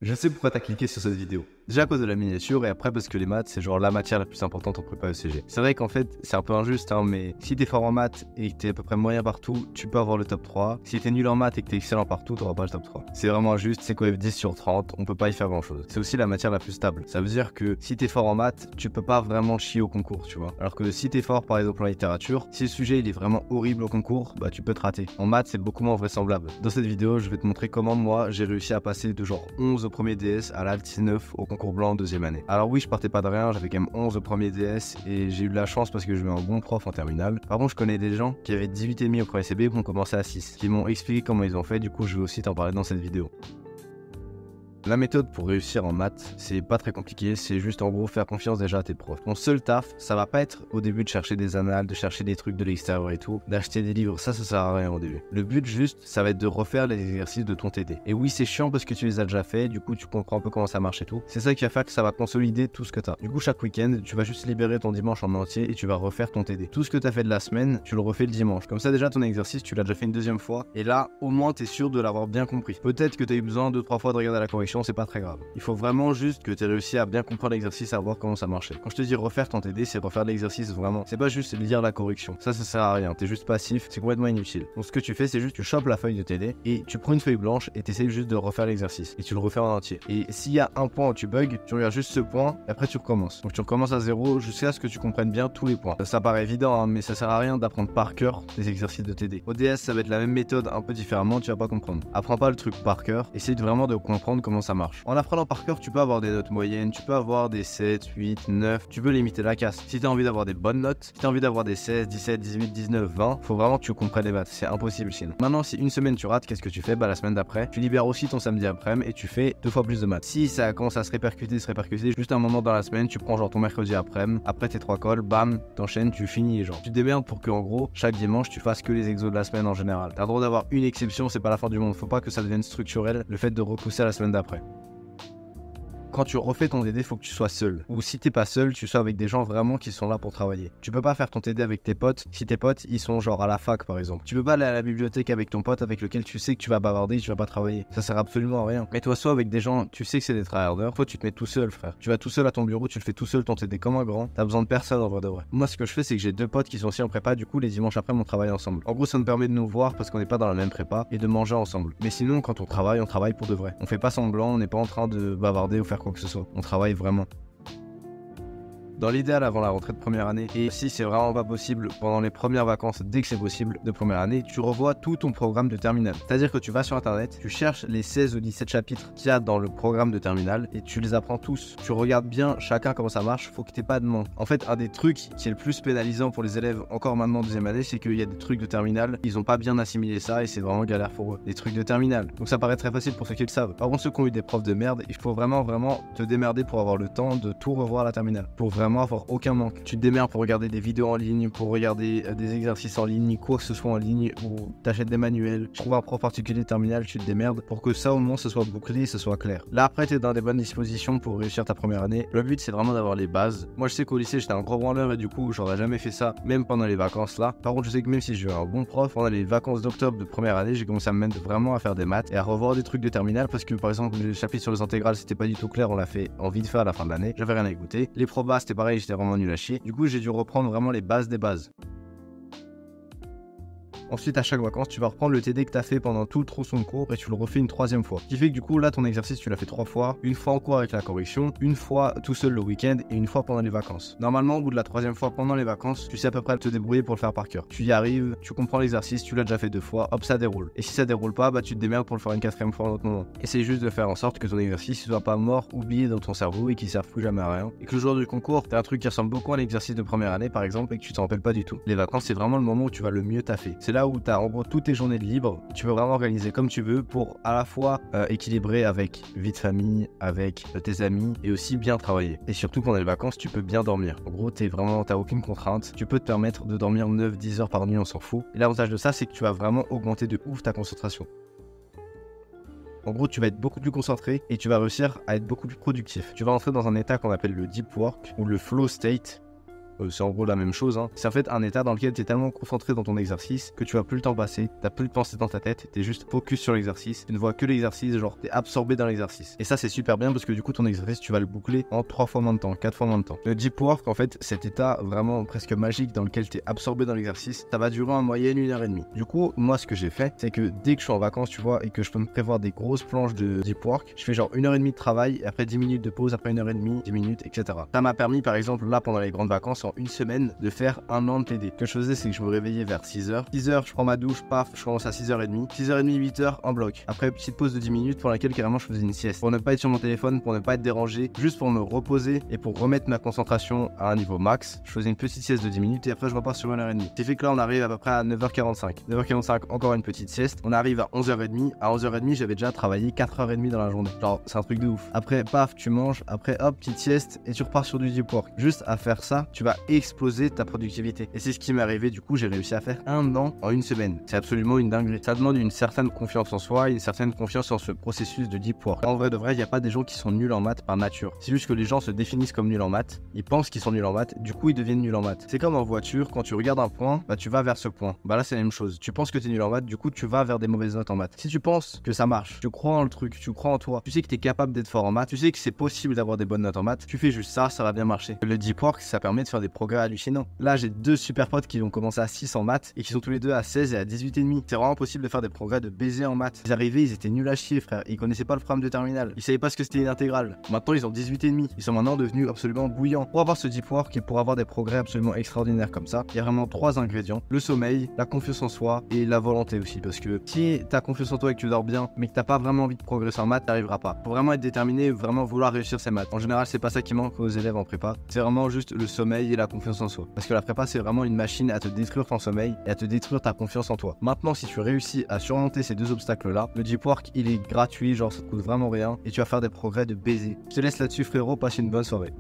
Je sais pourquoi t'as cliqué sur cette vidéo. Déjà à cause de la miniature et après parce que les maths c'est genre la matière la plus importante en prépa ECG. C'est vrai qu'en fait c'est un peu injuste mais si t'es fort en maths et que t'es à peu près moyen partout, tu peux avoir le top 3. Si t'es nul en maths et que t'es excellent partout, t'auras pas le top 3. C'est vraiment injuste, c'est quoi 10 sur 30, on peut pas y faire grand chose. C'est aussi la matière la plus stable. Ça veut dire que si t'es fort en maths, tu peux pas vraiment chier au concours, tu vois. Alors que si t'es fort par exemple en littérature, si le sujet il est vraiment horrible au concours, bah tu peux te rater. En maths c'est beaucoup moins vraisemblable. Dans cette vidéo je vais te montrer comment moi j'ai réussi à passer de genre 11 au premier DS à l'Alt 9 au concours blanc en deuxième année. Alors oui, je partais pas de rien, j'avais quand même 11 au premier DS et j'ai eu de la chance parce que je eu un bon prof en terminale. Par contre, je connais des gens qui avaient 18,5 au premier CB et qui ont commencé à 6, qui m'ont expliqué comment ils ont fait, du coup je vais aussi t'en parler dans cette vidéo. La méthode pour réussir en maths, c'est pas très compliqué, c'est juste en gros faire confiance déjà à tes profs. Ton seul taf, ça va pas être au début de chercher des annales, de chercher des trucs de l'extérieur et tout, d'acheter des livres, ça sert à rien au début. Le but juste, ça va être de refaire les exercices de ton TD. Et oui, c'est chiant parce que tu les as déjà fait, du coup tu comprends un peu comment ça marche et tout. C'est ça qui va faire que ça va consolider tout ce que t'as. Du coup chaque week-end, tu vas juste libérer ton dimanche en entier et tu vas refaire ton TD. Tout ce que t'as fait de la semaine, tu le refais le dimanche. Comme ça déjà ton exercice, tu l'as déjà fait une deuxième fois et là, au moins t'es sûr de l'avoir bien compris. Peut-être que t'as eu besoin 2-3 fois de regarder la correction, c'est pas très grave. Il faut vraiment juste que tu aies réussi à bien comprendre l'exercice, à voir comment ça marchait. Quand je te dis refaire ton TD, c'est refaire l'exercice vraiment. C'est pas juste lire la correction. Ça sert à rien. T'es juste passif, c'est complètement inutile. Donc ce que tu fais, c'est juste tu chopes la feuille de TD et tu prends une feuille blanche et t'essayes juste de refaire l'exercice. Et tu le refais en entier. Et s'il y a un point où tu bugs, tu regardes juste ce point et après tu recommences. Donc tu recommences à zéro jusqu'à ce que tu comprennes bien tous les points. Ça paraît évident, mais ça sert à rien d'apprendre par cœur les exercices de TD. Au DS, ça va être la même méthode un peu différemment, tu vas pas comprendre. Apprends pas le truc par cœur, essaye vraiment de comprendre comment ça marche. En apprenant par cœur, tu peux avoir des notes moyennes, tu peux avoir des 7, 8, 9, tu peux limiter la casse. Si t'as envie d'avoir des bonnes notes, si t'as envie d'avoir des 16, 17, 18, 19, 20, faut vraiment que tu comprennes les maths, c'est impossible sinon. Maintenant, si une semaine tu rates, qu'est-ce que tu fais? Bah la semaine d'après, tu libères aussi ton samedi après-midi et tu fais 2 fois plus de maths. Si ça commence à se répercuter, juste un moment dans la semaine, tu prends genre ton mercredi après-midi, après tes 3 calls, bam, t'enchaînes, tu finis genre. Tu te démerdes pour que en gros, chaque dimanche, tu fasses que les exos de la semaine en général. T'as le droit d'avoir une exception, c'est pas la fin du monde, faut pas que ça devienne structurel, le fait de repousser à la semaine d'après. Quand tu refais ton TD, faut que tu sois seul. Ou si t'es pas seul, tu sois avec des gens vraiment qui sont là pour travailler. Tu peux pas faire ton TD avec tes potes si tes potes ils sont genre à la fac par exemple. Tu peux pas aller à la bibliothèque avec ton pote avec lequel tu sais que tu vas bavarder et tu vas pas travailler. Ça sert absolument à rien. Mais toi, soit avec des gens, tu sais que c'est des tryharders, toi tu te mets tout seul frère. Tu vas tout seul à ton bureau, tu le fais tout seul ton TD comme un grand. T'as besoin de personne en vrai de vrai. Moi ce que je fais c'est que j'ai 2 potes qui sont aussi en prépa, du coup les dimanches après on travaille ensemble. En gros ça nous permet de nous voir parce qu'on n'est pas dans la même prépa et de manger ensemble. Mais sinon quand on travaille pour de vrai. On fait pas semblant, on n'est pas en train de bavarder ou faire quoi que ce soit. On travaille vraiment. Dans l'idéal avant la rentrée de première année, et si c'est vraiment pas possible, pendant les premières vacances, dès que c'est possible, de première année, tu revois tout ton programme de terminale. C'est-à-dire que tu vas sur internet, tu cherches les 16 ou 17 chapitres qu'il y a dans le programme de terminale et tu les apprends tous. Tu regardes bien chacun comment ça marche, faut que t'aies pas de manque. En fait, un des trucs qui est le plus pénalisant pour les élèves encore maintenant en deuxième année, c'est qu'il y a des trucs de terminale, ils ont pas bien assimilé ça et c'est vraiment galère pour eux. Des trucs de terminale. Donc ça paraît très facile pour ceux qui le savent. Par contre, ceux qui ont eu des profs de merde, il faut vraiment te démerder pour avoir le temps de tout revoir à la terminale. Pour vraiment avoir aucun manque. Tu te démerdes pour regarder des vidéos en ligne, pour regarder des exercices en ligne, quoi que ce soit en ligne, ou t'achètes des manuels, tu trouves un prof particulier de terminale, tu te démerdes pour que ça au moins ce soit bouclé et ce soit clair. Là après t'es dans des bonnes dispositions pour réussir ta première année. Le but c'est vraiment d'avoir les bases. Moi je sais qu'au lycée j'étais un gros branleur et du coup j'aurais jamais fait ça, même pendant les vacances là. Par contre je sais que même si j'ai eu un bon prof, pendant les vacances d'octobre de première année, j'ai commencé à me mettre vraiment à faire des maths et à revoir des trucs de terminale parce que par exemple le chapitre sur les intégrales c'était pas du tout clair, on l'a fait en vite fait à la fin de l'année, j'avais rien à écouter. Les probas c'était pareil, j'étais vraiment nul à chier. Du coup j'ai dû reprendre vraiment les bases des bases. Ensuite, à chaque vacances, tu vas reprendre le TD que tu as fait pendant tout le tronçon de cours et tu le refais une 3e fois. Ce qui fait que du coup, là, ton exercice, tu l'as fait 3 fois. Une fois en cours avec la correction, une fois tout seul le week-end et une fois pendant les vacances. Normalement, au bout de la 3e fois pendant les vacances, tu sais à peu près te débrouiller pour le faire par cœur. Tu y arrives, tu comprends l'exercice, tu l'as déjà fait 2 fois, hop, ça déroule. Et si ça déroule pas, bah tu te démerdes pour le faire une 4e fois en autre moment. Essaye juste de faire en sorte que ton exercice soit pas mort, oublié dans ton cerveau et qu'il serve plus jamais à rien. Et que le jour du concours, t'as un truc qui ressemble beaucoup à l'exercice de première année par exemple et que tu t'en rappelles pas du tout. Les vacances, c'est vraiment le moment où tu vas le mieux taffer. C'est là où t'as en gros toutes tes journées de libre, tu peux vraiment organiser comme tu veux pour à la fois équilibrer avec vie de famille, avec tes amis et aussi bien travailler. Et surtout pendant les vacances, tu peux bien dormir. En gros, t'as aucune contrainte, tu peux te permettre de dormir 9-10 heures par nuit, on s'en fout. Et l'avantage de ça, c'est que tu vas vraiment augmenter de ouf ta concentration. En gros, tu vas être beaucoup plus concentré et tu vas réussir à être beaucoup plus productif. Tu vas entrer dans un état qu'on appelle le deep work ou le flow state. c'est en gros la même chose, hein. C'est en fait un état dans lequel tu es tellement concentré dans ton exercice que tu vois plus le temps passer, t'as plus de pensée dans ta tête, t'es juste focus sur l'exercice, tu ne vois que l'exercice, genre t'es absorbé dans l'exercice. Et ça c'est super bien parce que du coup ton exercice tu vas le boucler en 3 fois moins de temps, 4 fois moins de temps. Le deep work en fait, cet état vraiment presque magique dans lequel t'es absorbé dans l'exercice, ça va durer en moyenne 1h30. Du coup, moi ce que j'ai fait, c'est que dès que je suis en vacances, tu vois, et que je peux me prévoir des grosses planches de deep work, je fais genre 1h30 de travail, et après 10 minutes de pause, après 1h30, 10 minutes, etc. Ça m'a permis par exemple là pendant les grandes vacances en une semaine de faire un an de TD. Ce que je faisais c'est que je me réveillais vers 6h. 6h, je prends ma douche, paf, je commence à 6h30. 6h30, 8h en bloc. Après petite pause de 10 minutes pour laquelle carrément je faisais une sieste. Pour ne pas être sur mon téléphone, pour ne pas être dérangé, juste pour me reposer et pour remettre ma concentration à un niveau max. Je faisais une petite sieste de 10 minutes et après je repars sur 1h30. C'est fait que là on arrive à peu près à 9h45. 9h45, encore une petite sieste. On arrive à 11h30. À 11h30, j'avais déjà travaillé 4h30 dans la journée. Genre, c'est un truc de ouf. Après, paf, tu manges. Après, hop, petite sieste et tu repars sur du deep work. Juste à faire ça, tu vas exploser ta productivité. Et c'est ce qui m'est arrivé. Du coup, j'ai réussi à faire un an en une semaine. C'est absolument une dinguerie. Ça demande une certaine confiance en soi, une certaine confiance en ce processus de deep work. En vrai de vrai, il n'y a pas des gens qui sont nuls en maths par nature. C'est juste que les gens se définissent comme nuls en maths. Ils pensent qu'ils sont nuls en maths. Du coup, ils deviennent nuls en maths. C'est comme en voiture, quand tu regardes un point, bah tu vas vers ce point. Bah là, c'est la même chose. Tu penses que tu es nul en maths, du coup, tu vas vers des mauvaises notes en maths. Si tu penses que ça marche, tu crois en le truc, tu crois en toi, tu sais que tu es capable d'être fort en maths, tu sais que c'est possible d'avoir des bonnes notes en maths, tu fais juste ça, ça va bien marcher. Le deep work, ça permet de faire des progrès hallucinants. Là, j'ai 2 super potes qui ont commencé à 6 en maths et qui sont tous les deux à 16 et à 18,5. C'est vraiment possible de faire des progrès de baiser en maths. Ils arrivaient, ils étaient nuls à chier, frère. Ils connaissaient pas le programme de terminale. Ils savaient pas ce que c'était une intégrale. Maintenant, ils ont 18,5. Ils sont maintenant devenus absolument bouillants. Pour avoir ce deep work et pour avoir des progrès absolument extraordinaires comme ça, il y a vraiment 3 ingrédients. Le sommeil, la confiance en soi et la volonté aussi. Parce que si t'as confiance en toi et que tu dors bien, mais que t'as pas vraiment envie de progresser en maths, t'arriveras pas. Faut vraiment être déterminé, vraiment vouloir réussir ses maths. En général, c'est pas ça qui manque aux élèves en prépa. C'est vraiment juste le sommeil et la confiance en soi. Parce que la prépa, c'est vraiment une machine à te détruire ton sommeil et à te détruire ta confiance en toi. Maintenant, si tu réussis à surmonter ces 2 obstacles-là, le deep work, il est gratuit, genre ça te coûte vraiment rien et tu vas faire des progrès de baiser. Je te laisse là-dessus, frérot. Passe une bonne soirée.